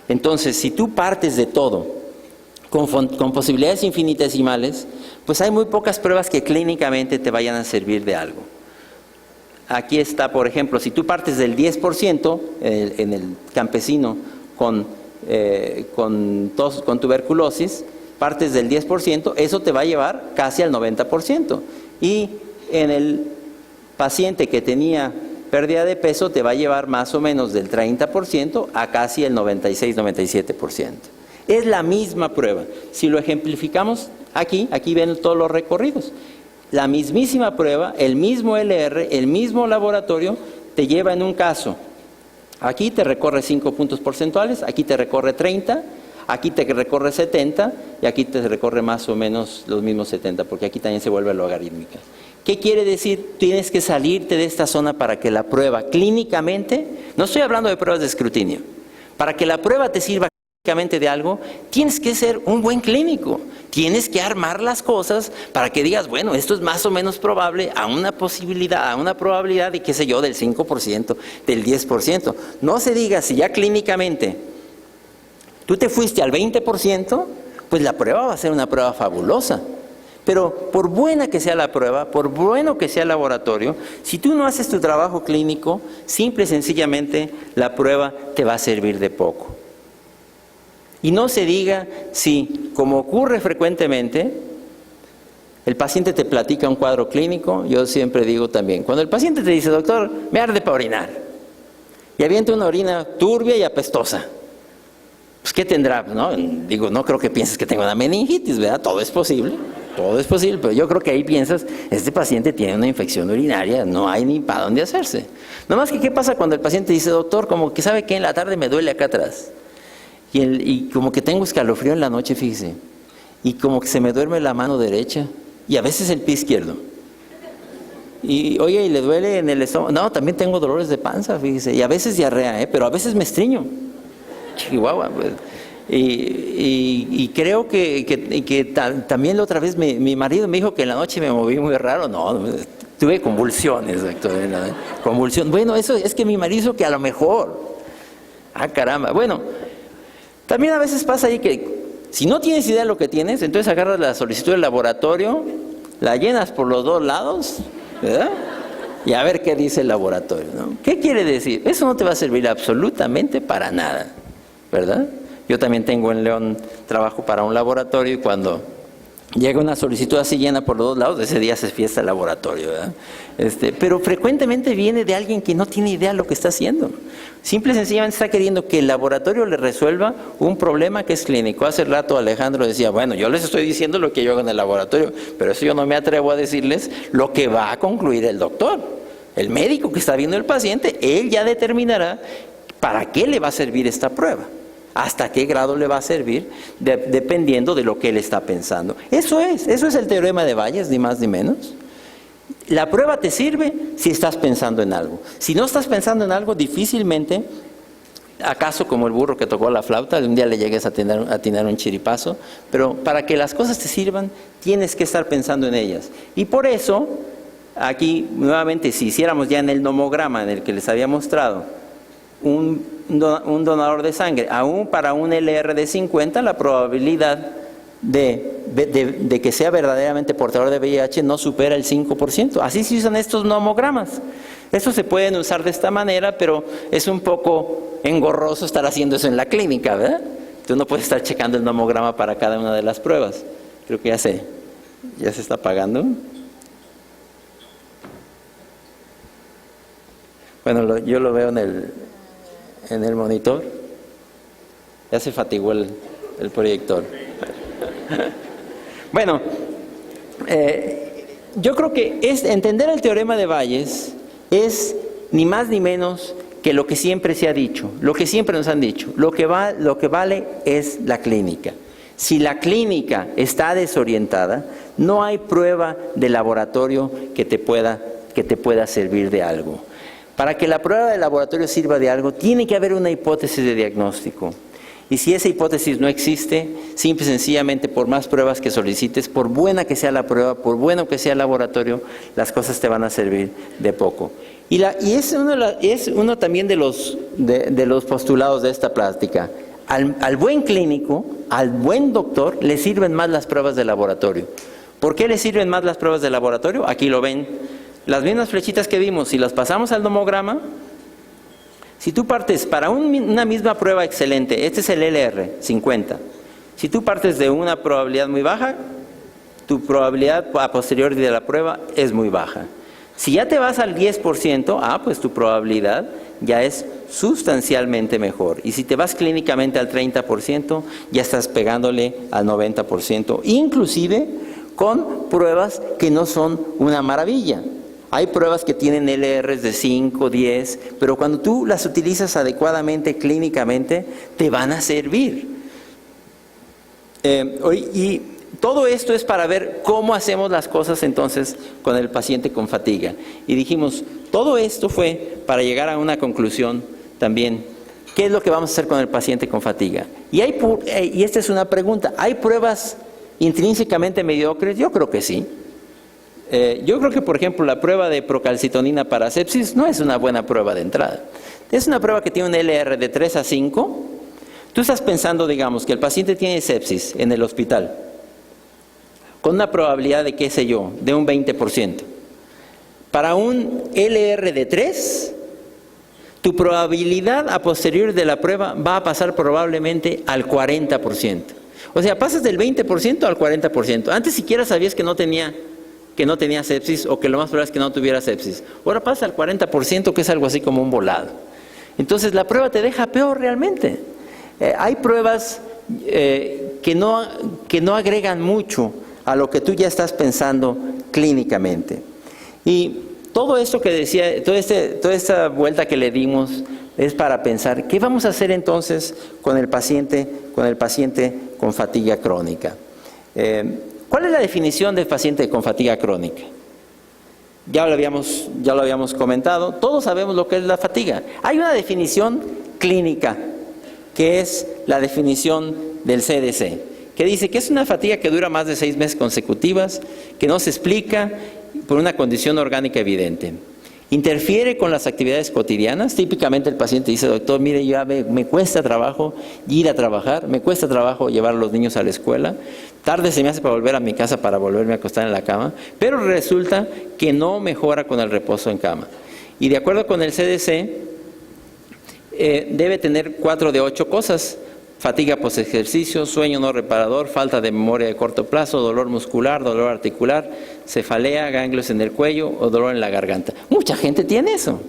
Entonces, si tú partes de todo con posibilidades infinitesimales, pues hay muy pocas pruebas que clínicamente te vayan a servir de algo. Aquí está, por ejemplo, si tú partes del 10% en el campesino con tuberculosis, partes del 10%, eso te va a llevar casi al 90%. Y en el paciente que tenía pérdida de peso, te va a llevar más o menos del 30% a casi el 96-97%. Es la misma prueba. Si lo ejemplificamos aquí ven todos los recorridos. La mismísima prueba, el mismo LR, el mismo laboratorio, te lleva en un caso. Aquí te recorre 5 puntos porcentuales, aquí te recorre 30, aquí te recorre 70 y aquí te recorre más o menos los mismos 70, porque aquí también se vuelve logarítmica. ¿Qué quiere decir? Tienes que salirte de esta zona para que la prueba clínicamente, no estoy hablando de pruebas de escrutinio, para que la prueba te sirva clínicamente de algo, tienes que ser un buen clínico. Tienes que armar las cosas para que digas, bueno, esto es más o menos probable a una posibilidad, a una probabilidad de, qué sé yo, del 5%, del 10%. No se diga, si ya clínicamente tú te fuiste al 20%, pues la prueba va a ser una prueba fabulosa. Pero por buena que sea la prueba, por bueno que sea el laboratorio, si tú no haces tu trabajo clínico, simple y sencillamente la prueba te va a servir de poco. Y no se diga si, como ocurre frecuentemente, el paciente te platica un cuadro clínico. Yo siempre digo también, cuando el paciente te dice, doctor, me arde para orinar, y avienta una orina turbia y apestosa, pues ¿qué tendrá? ¿No? Digo, no creo que pienses que tenga una meningitis, ¿verdad? Todo es posible, pero yo creo que ahí piensas, este paciente tiene una infección urinaria, no hay ni para dónde hacerse. Nomás que, ¿qué pasa cuando el paciente dice, doctor, como que sabe que en la tarde me duele acá atrás? Y como que tengo escalofrío en la noche, fíjese, y como que se me duerme la mano derecha, y a veces el pie izquierdo. Y oye, ¿y le duele en el estómago? No, también tengo dolores de panza, fíjese, y a veces diarrea, pero a veces me estreño. Chihuahua, pues. Y creo que también la otra vez mi marido me dijo que en la noche me moví muy raro. No, tuve convulsiones, doctor. Convulsión. Bueno, eso es que mi marido dijo que a lo mejor. Ah, caramba. Bueno, también a veces pasa ahí que si no tienes idea de lo que tienes, entonces agarras la solicitud del laboratorio, la llenas por los dos lados, ¿verdad? Y a ver qué dice el laboratorio, ¿no? ¿Qué quiere decir? Eso no te va a servir absolutamente para nada, ¿verdad? Yo también tengo en León trabajo para un laboratorio y cuando llega una solicitud así llena por los dos lados, ese día se fiesta el laboratorio, ¿verdad? Pero frecuentemente viene de alguien que no tiene idea de lo que está haciendo. Simple y sencillamente está queriendo que el laboratorio le resuelva un problema que es clínico. Hace rato Alejandro decía, bueno, yo les estoy diciendo lo que yo hago en el laboratorio, pero eso yo no me atrevo a decirles lo que va a concluir el doctor. El médico que está viendo el paciente, él ya determinará para qué le va a servir esta prueba. Hasta qué grado le va a servir, dependiendo de lo que él está pensando. Eso es el teorema de Bayes, ni más ni menos. La prueba te sirve si estás pensando en algo. Si no estás pensando en algo, difícilmente, acaso como el burro que tocó la flauta, un día le llegues a atinar un chiripazo, pero para que las cosas te sirvan, tienes que estar pensando en ellas. Y por eso, aquí nuevamente, si hiciéramos ya en el nomograma en el que les había mostrado, un donador de sangre, aún para un LR de 50, la probabilidad de que sea verdaderamente portador de VIH no supera el 5%. Así se usan estos nomogramas. Estos se pueden usar de esta manera, pero es un poco engorroso estar haciendo eso en la clínica, ¿verdad? Tú no puedes estar checando el nomograma para cada una de las pruebas. Creo que ya se está apagando. Bueno, yo lo veo en el monitor. Ya se fatigó el proyector. Bueno, yo creo que entender el teorema de Bayes es ni más ni menos que lo que siempre se ha dicho, lo que siempre nos han dicho. Lo que vale es la clínica. Si la clínica está desorientada, no hay prueba de laboratorio que te pueda servir de algo. Para que la prueba de laboratorio sirva de algo, tiene que haber una hipótesis de diagnóstico. Y si esa hipótesis no existe, simple y sencillamente por más pruebas que solicites, por buena que sea la prueba, por bueno que sea el laboratorio, las cosas te van a servir de poco. Y es uno también de los postulados de esta plática. Al buen clínico, al buen doctor, le sirven más las pruebas de laboratorio. ¿Por qué le sirven más las pruebas de laboratorio? Aquí lo ven. Las mismas flechitas que vimos, si las pasamos al nomograma, si tú partes para una misma prueba excelente, este es el LR, 50. Si tú partes de una probabilidad muy baja, tu probabilidad a posteriori de la prueba es muy baja. Si ya te vas al 10%, pues tu probabilidad ya es sustancialmente mejor. Y si te vas clínicamente al 30%, ya estás pegándole al 90%, inclusive con pruebas que no son una maravilla. Hay pruebas que tienen LRs de 5, 10, pero cuando tú las utilizas adecuadamente, clínicamente, te van a servir. Y todo esto es para ver cómo hacemos las cosas entonces con el paciente con fatiga. Y dijimos, todo esto fue para llegar a una conclusión también. ¿Qué es lo que vamos a hacer con el paciente con fatiga? Y esta es una pregunta, ¿hay pruebas intrínsecamente mediocres? Yo creo que sí. Yo creo que, por ejemplo, la prueba de procalcitonina para sepsis no es una buena prueba de entrada. Es una prueba que tiene un LR de 3 a 5. Tú estás pensando, digamos, que el paciente tiene sepsis en el hospital, con una probabilidad de, qué sé yo, de un 20%. Para un LR de 3, tu probabilidad a posteriori de la prueba va a pasar probablemente al 40%. O sea, pasas del 20% al 40%. Antes siquiera sabías que no tenía sepsis, o que lo más probable es que no tuviera sepsis. Ahora pasa al 40%, que es algo así como un volado. Entonces la prueba te deja peor realmente. Hay pruebas que no agregan mucho a lo que tú ya estás pensando clínicamente. Y todo esto que decía, toda esta vuelta que le dimos es para pensar, ¿qué vamos a hacer entonces con el paciente con fatiga crónica? ¿Cuál es la definición del paciente con fatiga crónica? Ya lo habíamos comentado, todos sabemos lo que es la fatiga. Hay una definición clínica, que es la definición del CDC, que dice que es una fatiga que dura más de 6 meses consecutivas, que no se explica por una condición orgánica evidente. Interfiere con las actividades cotidianas. Típicamente el paciente dice, doctor, mire, me cuesta trabajo ir a trabajar, me cuesta trabajo llevar a los niños a la escuela, tarde se me hace para volver a mi casa para volverme a acostar en la cama, pero resulta que no mejora con el reposo en cama. Y de acuerdo con el CDC, debe tener 4 de 8 cosas: fatiga postejercicio, sueño no reparador, falta de memoria de corto plazo, dolor muscular, dolor articular, cefalea, ganglios en el cuello o dolor en la garganta. Mucha gente tiene eso.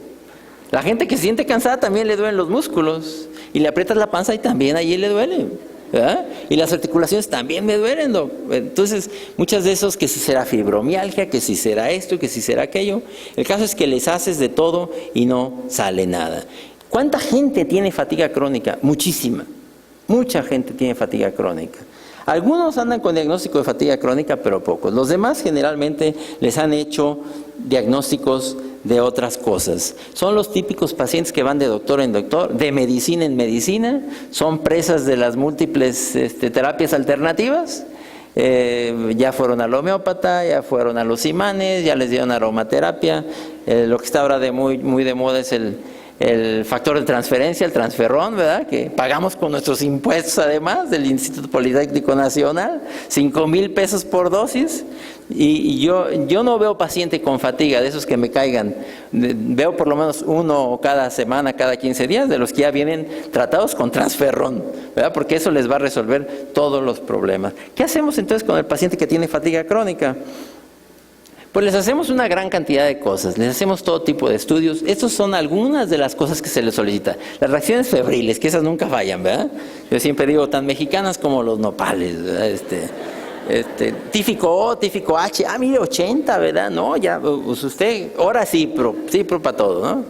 La gente que se siente cansada también le duelen los músculos, y le aprietas la panza y también allí le duele, ¿verdad? Y las articulaciones también me duelen, ¿no? Entonces, muchas de esos, que si será fibromialgia, que si será esto, que si será aquello. El caso es que les haces de todo y no sale nada. ¿Cuánta gente tiene fatiga crónica? Muchísima. Mucha gente tiene fatiga crónica. Algunos andan con diagnóstico de fatiga crónica, pero pocos. Los demás generalmente les han hecho diagnósticos de otras cosas. Son los típicos pacientes que van de doctor en doctor, de medicina en medicina, son presas de las múltiples terapias alternativas. Ya fueron al homeópata, ya fueron a los imanes, ya les dieron aromaterapia. Lo que está ahora muy de moda es el factor de transferencia, el transferrón, ¿verdad? Que pagamos con nuestros impuestos, además, del Instituto Politécnico Nacional, 5,000 pesos por dosis. Y yo no veo paciente con fatiga, de esos que me caigan. Veo por lo menos uno cada semana, cada 15 días, de los que ya vienen tratados con transferrón, ¿verdad? Porque eso les va a resolver todos los problemas. ¿Qué hacemos entonces con el paciente que tiene fatiga crónica? Pues les hacemos una gran cantidad de cosas, les hacemos todo tipo de estudios. Estas son algunas de las cosas que se les solicita. Las reacciones febriles, que esas nunca fallan, ¿verdad? Yo siempre digo, tan mexicanas como los nopales, ¿verdad? Tífico O, tífico H, mire, 80, ¿verdad? No, ya, pues usted, ahora sí, pero para todo, ¿no?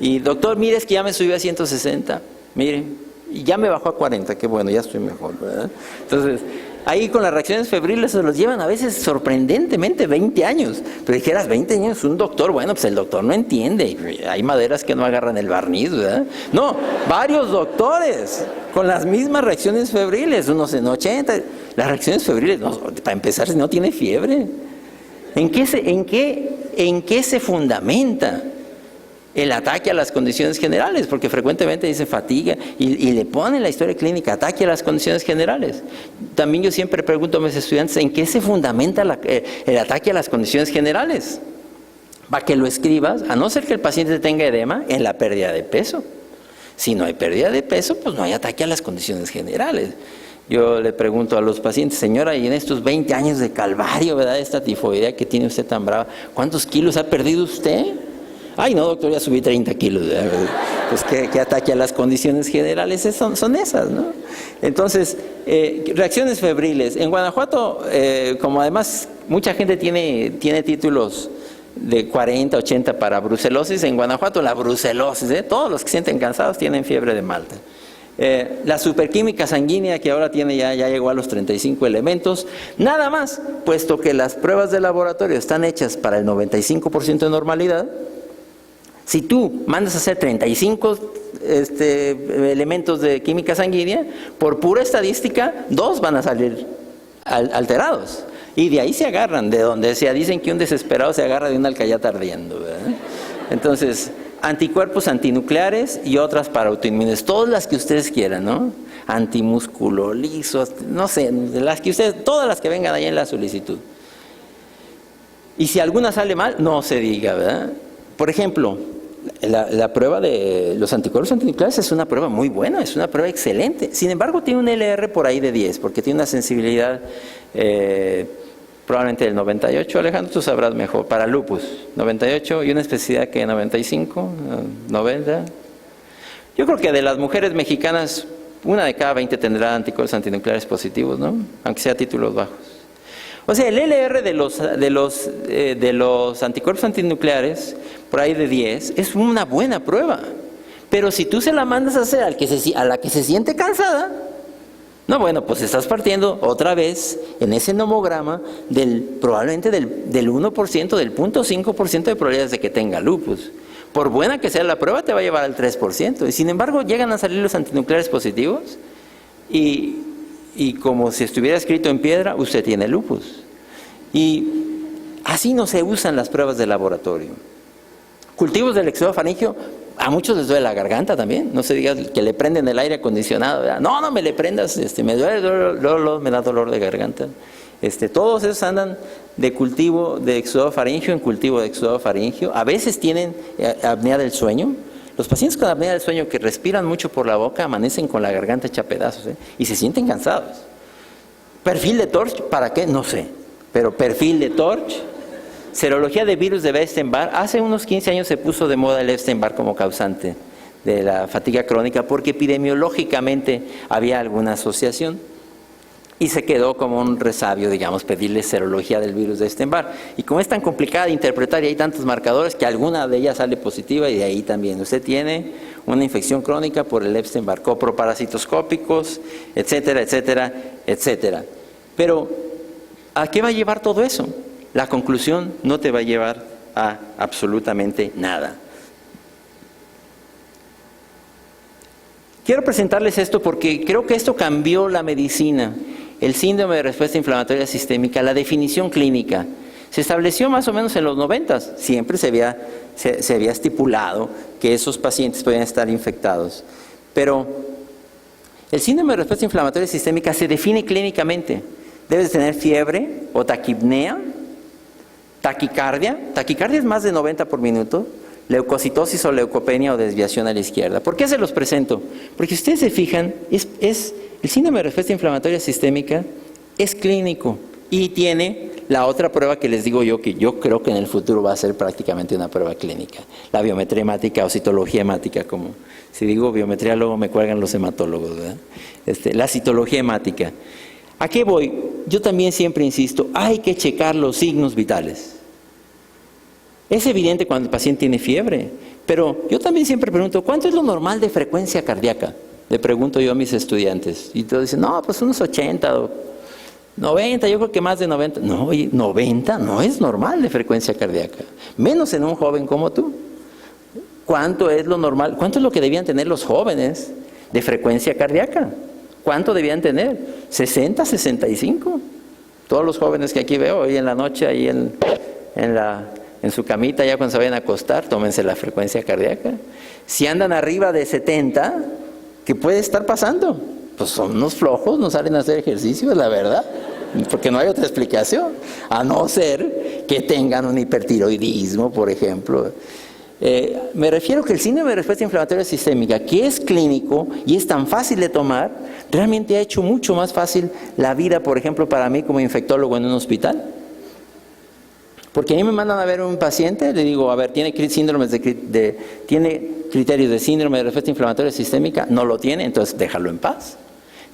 Y doctor, mire, es que ya me subió a 160, mire, y ya me bajó a 40, qué bueno, ya estoy mejor, ¿verdad? Entonces, Ahí con las reacciones febriles se los llevan a veces sorprendentemente 20 años. Pero dijeras, 20 años, un doctor, bueno, pues el doctor no entiende. Hay maderas que no agarran el barniz, ¿verdad? No, varios doctores con las mismas reacciones febriles, unos en 80. Las reacciones febriles, no, para empezar, si no tiene fiebre. ¿En qué se fundamenta el ataque a las condiciones generales? Porque frecuentemente dice fatiga y le ponen la historia clínica, ataque a las condiciones generales. También yo siempre pregunto a mis estudiantes, ¿en qué se fundamenta el ataque a las condiciones generales? Para que lo escribas, a no ser que el paciente tenga edema, en la pérdida de peso. Si no hay pérdida de peso, pues no hay ataque a las condiciones generales. Yo le pregunto a los pacientes, señora, y en estos 20 años de calvario, ¿verdad? Esta tifoidea que tiene usted tan brava, ¿cuántos kilos ha perdido usted? Ay, no, doctor, ya subí 30 kilos. Pues ¿qué ataque a las condiciones generales son esas, ¿no? Entonces, reacciones febriles. En Guanajuato, como además mucha gente tiene títulos de 40, 80 para brucelosis, en Guanajuato la brucelosis, todos los que se sienten cansados tienen fiebre de Malta. La superquímica sanguínea que ahora tiene ya llegó a los 35 elementos, nada más, puesto que las pruebas de laboratorio están hechas para el 95% de normalidad. Si tú mandas a hacer 35 elementos de química sanguínea, por pura estadística, 2 van a salir alterados. Y de ahí se agarran, de donde sea, dicen que un desesperado se agarra de una alcayata ardiendo, ¿verdad? Entonces, anticuerpos antinucleares y otras para autoinmunes, todas las que ustedes quieran, ¿no? Antimusculo, lisos, no sé, las que ustedes, todas las que vengan ahí en la solicitud. Y si alguna sale mal, no se diga, ¿verdad? Por ejemplo, la prueba de los anticuerpos antinucleares es una prueba muy buena, es una prueba excelente. Sin embargo, tiene un LR por ahí de 10, porque tiene una sensibilidad probablemente del 98, Alejandro, tú sabrás mejor, para lupus, 98 y una especificidad que 95, 90. Yo creo que de las mujeres mexicanas, una de cada 20 tendrá anticuerpos antinucleares positivos, ¿no? Aunque sea títulos bajos. O sea, el LR de los anticuerpos antinucleares, por ahí de 10, es una buena prueba. Pero si tú se la mandas a hacer a la que se siente cansada, no, bueno, pues estás partiendo otra vez en ese nomograma probablemente del 1%, del 0.5% de probabilidades de que tenga lupus. Por buena que sea la prueba, te va a llevar al 3%. Y sin embargo, llegan a salir los antinucleares positivos y como si estuviera escrito en piedra, usted tiene lupus. Y así no se usan las pruebas de laboratorio. Cultivos del exudofaringio, a muchos les duele la garganta también. No se diga que le prenden el aire acondicionado, ¿verdad? No me le prendas, me duele dolor, me da dolor de garganta. Todos esos andan de cultivo de exudofaringio en cultivo de exudofaringio. A veces tienen apnea del sueño. Los pacientes con apnea del sueño que respiran mucho por la boca amanecen con la garganta hecha pedazos, y se sienten cansados. Perfil de Torch, ¿para qué? No sé. Pero perfil de Torch, serología de virus de Epstein-Barr. Hace unos 15 años se puso de moda el Epstein-Barr como causante de la fatiga crónica porque epidemiológicamente había alguna asociación. Y se quedó como un resabio, digamos, pedirle serología del virus de Epstein-Barr. Y como es tan complicada de interpretar y hay tantos marcadores que alguna de ellas sale positiva y de ahí también. Usted tiene una infección crónica por el Epstein-Barr, coproparasitoscópicos, etcétera, etcétera, etcétera. Pero, ¿a qué va a llevar todo eso? La conclusión no te va a llevar a absolutamente nada. Quiero presentarles esto porque creo que esto cambió la medicina. El síndrome de respuesta inflamatoria sistémica, la definición clínica, se estableció más o menos en los 90. Siempre se había estipulado que esos pacientes podían estar infectados. Pero el síndrome de respuesta inflamatoria sistémica se define clínicamente. Debes tener fiebre o taquipnea, taquicardia. Taquicardia es más de 90 por minuto. Leucocitosis o leucopenia o desviación a la izquierda. ¿Por qué se los presento? Porque si ustedes se fijan, el síndrome de respuesta inflamatoria sistémica es clínico y tiene la otra prueba que les digo yo, que yo creo que en el futuro va a ser prácticamente una prueba clínica, la biometría hemática o citología hemática, como si digo biometría luego me cuelgan los hematólogos, ¿verdad? La citología hemática. ¿A qué voy? Yo también siempre insisto, hay que checar los signos vitales. Es evidente cuando el paciente tiene fiebre, pero yo también siempre pregunto, ¿cuánto es lo normal de frecuencia cardíaca? Le pregunto yo a mis estudiantes, y todos dicen, no, pues unos 80. 90, yo creo que más de 90. No, oye, 90 no es normal de frecuencia cardíaca, menos en un joven como tú. ¿Cuánto es lo normal? ¿Cuánto es lo que debían tener los jóvenes de frecuencia cardíaca? ¿Cuánto debían tener? 60, 65. Todos los jóvenes que aquí veo hoy en la noche, ahí en su camita, ya cuando se vayan a acostar, tómense la frecuencia cardíaca. Si andan arriba de 70, ¿qué puede estar pasando? Pues son unos flojos, no salen a hacer ejercicio, es la verdad. Porque no hay otra explicación. A no ser que tengan un hipertiroidismo, por ejemplo. Me refiero que el síndrome de respuesta inflamatoria sistémica, que es clínico y es tan fácil de tomar, realmente ha hecho mucho más fácil la vida, por ejemplo, para mí como infectólogo en un hospital. Porque a mí me mandan a ver un paciente, le digo, a ver, ¿tiene criterios de síndrome de respuesta inflamatoria sistémica? No lo tiene, entonces déjalo en paz.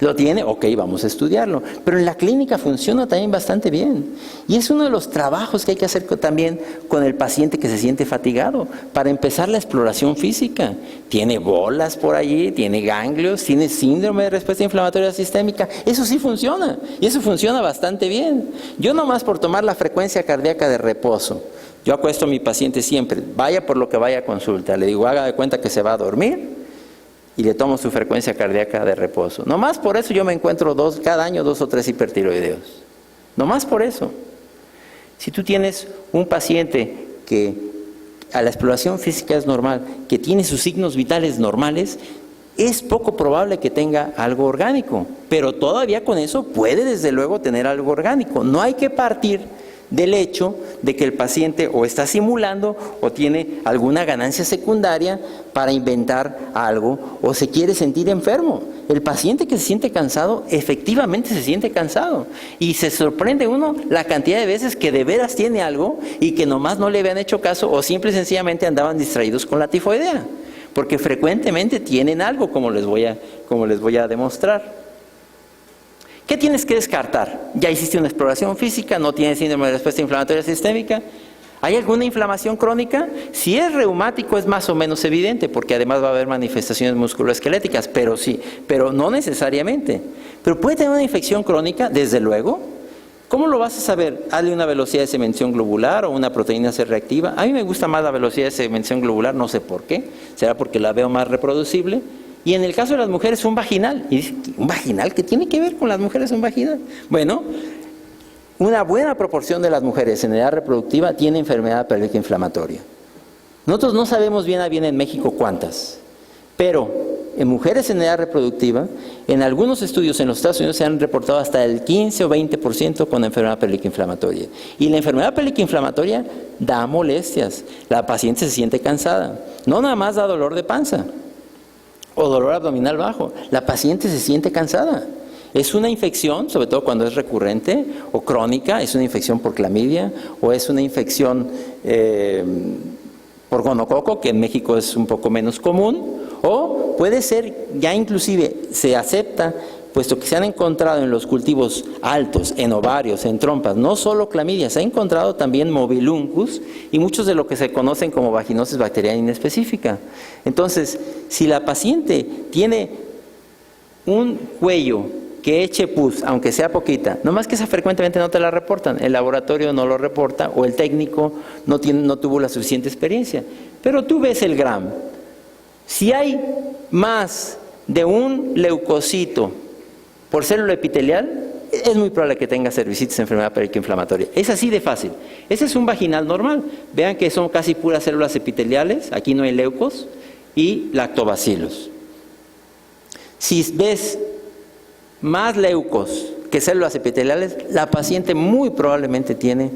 ¿Lo tiene? Ok, vamos a estudiarlo. Pero en la clínica funciona también bastante bien. Y es uno de los trabajos que hay que hacer también con el paciente que se siente fatigado. Para empezar la exploración física. Tiene bolas por allí, tiene ganglios, tiene síndrome de respuesta inflamatoria sistémica. Eso sí funciona. Y eso funciona bastante bien. Yo nomás por tomar la frecuencia cardíaca de reposo, yo acuesto a mi paciente siempre, vaya por lo que vaya a consulta. Le digo, haga de cuenta que se va a dormir. Y le tomo su frecuencia cardíaca de reposo. Nomás por eso yo me encuentro cada año 2 o 3 hipertiroideos. Nomás por eso. Si tú tienes un paciente que a la exploración física es normal, que tiene sus signos vitales normales, es poco probable que tenga algo orgánico. Pero todavía con eso puede desde luego tener algo orgánico. No hay que partir del hecho de que el paciente o está simulando o tiene alguna ganancia secundaria para inventar algo o se quiere sentir enfermo. El paciente que se siente cansado, efectivamente se siente cansado. Y se sorprende uno la cantidad de veces que de veras tiene algo y que nomás no le habían hecho caso o simple y sencillamente andaban distraídos con la tifoidea. Porque frecuentemente tienen algo, como les voy a demostrar. ¿Qué tienes que descartar? Ya hiciste una exploración física, no tienes síndrome de respuesta inflamatoria sistémica. ¿Hay alguna inflamación crónica? Si es reumático es más o menos evidente, porque además va a haber manifestaciones musculoesqueléticas, pero sí, pero no necesariamente. ¿Pero puede tener una infección crónica? Desde luego. ¿Cómo lo vas a saber? Hazle una velocidad de segmentación globular o una proteína C reactiva. A mí me gusta más la velocidad de segmentación globular, no sé por qué. ¿Será porque la veo más reproducible? Y en el caso de las mujeres, un vaginal. Y dice, ¿un vaginal? ¿Qué tiene que ver con las mujeres un vaginal? Bueno, una buena proporción de las mujeres en edad reproductiva tiene enfermedad pélvica inflamatoria. Nosotros no sabemos bien a bien en México cuántas, pero en mujeres en edad reproductiva, en algunos estudios en los Estados Unidos se han reportado hasta el 15 o 20% con enfermedad pélvica inflamatoria. Y la enfermedad pélvica inflamatoria da molestias. La paciente se siente cansada. No nada más da dolor de panza o dolor abdominal bajo. La paciente se siente cansada. Es una infección, sobre todo cuando es recurrente o crónica, es una infección por clamidia o es una infección por gonococo, que en México es un poco menos común, o puede ser, ya inclusive se acepta, puesto que se han encontrado en los cultivos altos, en ovarios, en trompas, no solo clamidia, se ha encontrado también mobiluncus y muchos de lo que se conocen como vaginosis bacteriana inespecífica. Entonces, si la paciente tiene un cuello que eche pus, aunque sea poquita, nomás que esa frecuentemente no te la reportan, el laboratorio no lo reporta o el técnico no tuvo la suficiente experiencia. Pero tú ves el GRAM, si hay más de un leucocito por célula epitelial, es muy probable que tenga cervicitis, enfermedad pélvica inflamatoria. Es así de fácil. Ese es un vaginal normal. Vean que son casi puras células epiteliales, aquí no hay leucos, y lactobacilos. Si ves más leucos que células epiteliales, la paciente muy probablemente tiene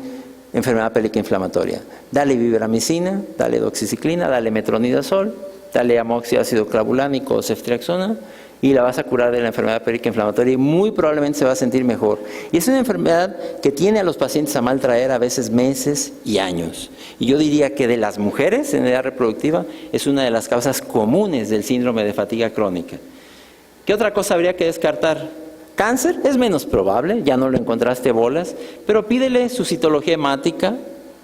enfermedad pélvica inflamatoria. Dale vibramicina, dale doxiciclina, dale metronidazol, dale amoxiclácido clavulánico o ceftriaxona y la vas a curar de la enfermedad pélvica inflamatoria y muy probablemente se va a sentir mejor. Y es una enfermedad que tiene a los pacientes a mal traer a veces meses y años. Y yo diría que de las mujeres en edad reproductiva es una de las causas comunes del síndrome de fatiga crónica. ¿Qué otra cosa habría que descartar? Cáncer es menos probable, ya no lo encontraste bolas, pero pídele su citología hemática,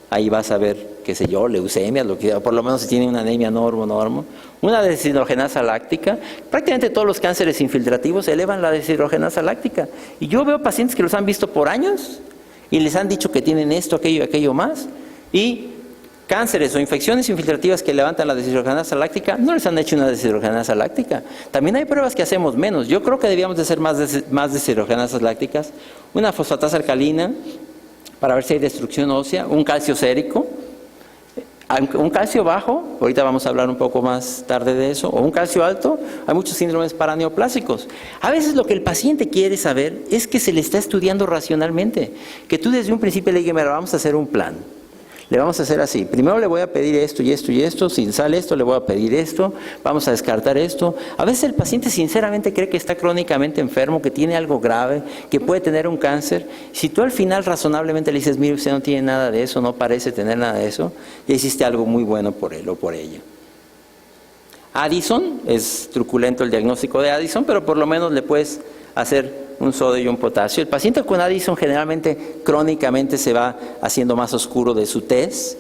ahí vas a ver qué sé yo, leucemias, lo que, por lo menos si tiene una anemia normo, una deshidrogenasa láctica. Prácticamente todos los cánceres infiltrativos elevan la deshidrogenasa láctica. Y yo veo pacientes que los han visto por años y les han dicho que tienen esto, aquello y aquello más. Y cánceres o infecciones infiltrativas que levantan la deshidrogenasa láctica, no les han hecho una deshidrogenasa láctica. También hay pruebas que hacemos menos. Yo creo que debíamos de hacer más deshidrogenasas lácticas. Una fosfatasa alcalina, para ver si hay destrucción ósea, un calcio sérico, un calcio bajo, ahorita vamos a hablar un poco más tarde de eso, o un calcio alto, hay muchos síndromes paraneoplásicos. A veces lo que el paciente quiere saber es que se le está estudiando racionalmente, que tú desde un principio le digas, mira, vamos a hacer un plan. Le vamos a hacer así, primero le voy a pedir esto y esto y esto, si sale esto le voy a pedir esto, vamos a descartar esto. A veces el paciente sinceramente cree que está crónicamente enfermo, que tiene algo grave, que puede tener un cáncer. Si tú al final razonablemente le dices, mire, usted no tiene nada de eso, no parece tener nada de eso, ya hiciste algo muy bueno por él o por ella. Addison, es truculento el diagnóstico de Addison, pero por lo menos le puedes hacer un sodio y un potasio. El paciente con Addison generalmente, crónicamente se va haciendo más oscuro de su tez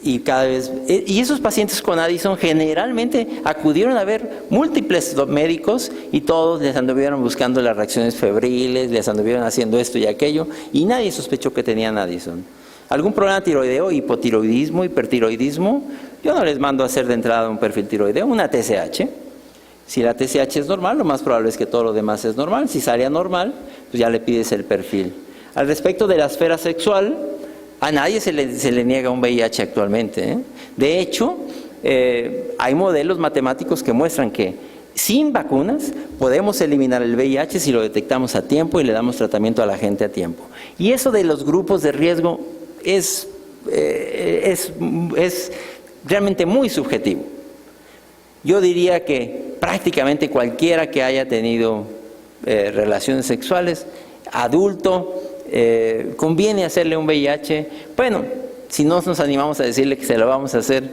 y cada vez... Y esos pacientes con Addison generalmente acudieron a ver múltiples médicos y todos les anduvieron buscando las reacciones febriles, les anduvieron haciendo esto y aquello y nadie sospechó que tenían Addison. ¿Algún problema tiroideo, hipotiroidismo, hipertiroidismo? Yo no les mando a hacer de entrada un perfil tiroideo, una TSH. Si la TSH es normal, lo más probable es que todo lo demás es normal. Si sale anormal, pues ya le pides el perfil. Al respecto de la esfera sexual, a nadie se le niega un VIH actualmente, ¿eh? De hecho, hay modelos matemáticos que muestran que sin vacunas podemos eliminar el VIH si lo detectamos a tiempo y le damos tratamiento a la gente a tiempo. Y eso de los grupos de riesgo es realmente muy subjetivo. Yo diría que prácticamente cualquiera que haya tenido relaciones sexuales, adulto, conviene hacerle un VIH. Bueno, si no nos animamos a decirle que se lo vamos a hacer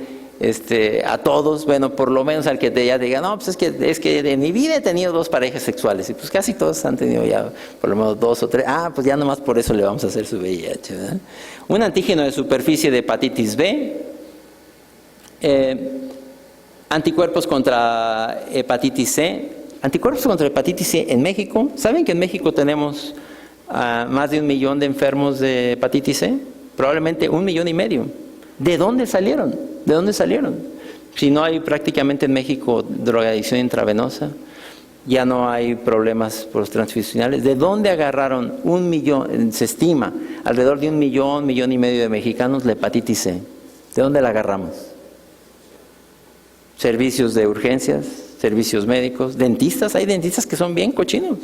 a todos, bueno, por lo menos al que ya diga, no, pues es que en mi vida he tenido 2 parejas sexuales, y pues casi todos han tenido ya por lo menos 2 o 3, pues ya nomás por eso le vamos a hacer su VIH, ¿verdad? Un antígeno de superficie de hepatitis B, anticuerpos contra hepatitis C. Anticuerpos contra hepatitis C en México. ¿Saben que en México tenemos más de 1 millón de enfermos de hepatitis C? Probablemente 1,5 millones. ¿De dónde salieron? ¿De dónde salieron? Si no hay prácticamente en México drogadicción intravenosa, ya no hay problemas por los transfusionales. ¿De dónde agarraron 1 millón? Se estima alrededor de 1 millón, 1,5 millones de mexicanos la hepatitis C. ¿De dónde la agarramos? Servicios de urgencias, servicios médicos, dentistas, hay dentistas que son bien cochinos.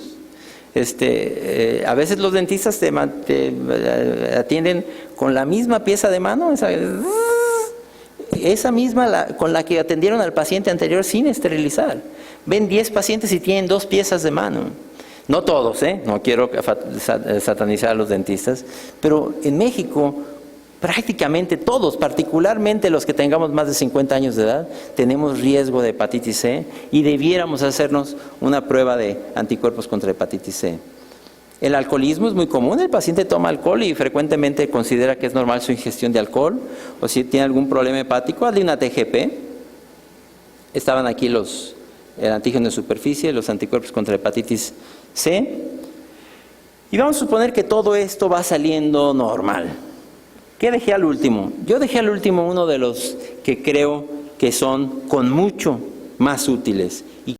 A veces los dentistas te atienden con la misma pieza de mano, esa misma con la que atendieron al paciente anterior sin esterilizar. Ven 10 pacientes y tienen 2 piezas de mano. No todos, no quiero satanizar a los dentistas, pero en México prácticamente todos, particularmente los que tengamos más de 50 años de edad, tenemos riesgo de hepatitis C y debiéramos hacernos una prueba de anticuerpos contra hepatitis C. El alcoholismo es muy común, el paciente toma alcohol y frecuentemente considera que es normal su ingestión de alcohol, o si tiene algún problema hepático, hazle una TGP. Estaban aquí el antígeno de superficie, los anticuerpos contra hepatitis C. Y vamos a suponer que todo esto va saliendo normal. ¿Qué dejé al último? Yo dejé al último uno de los que creo que son con mucho más útiles.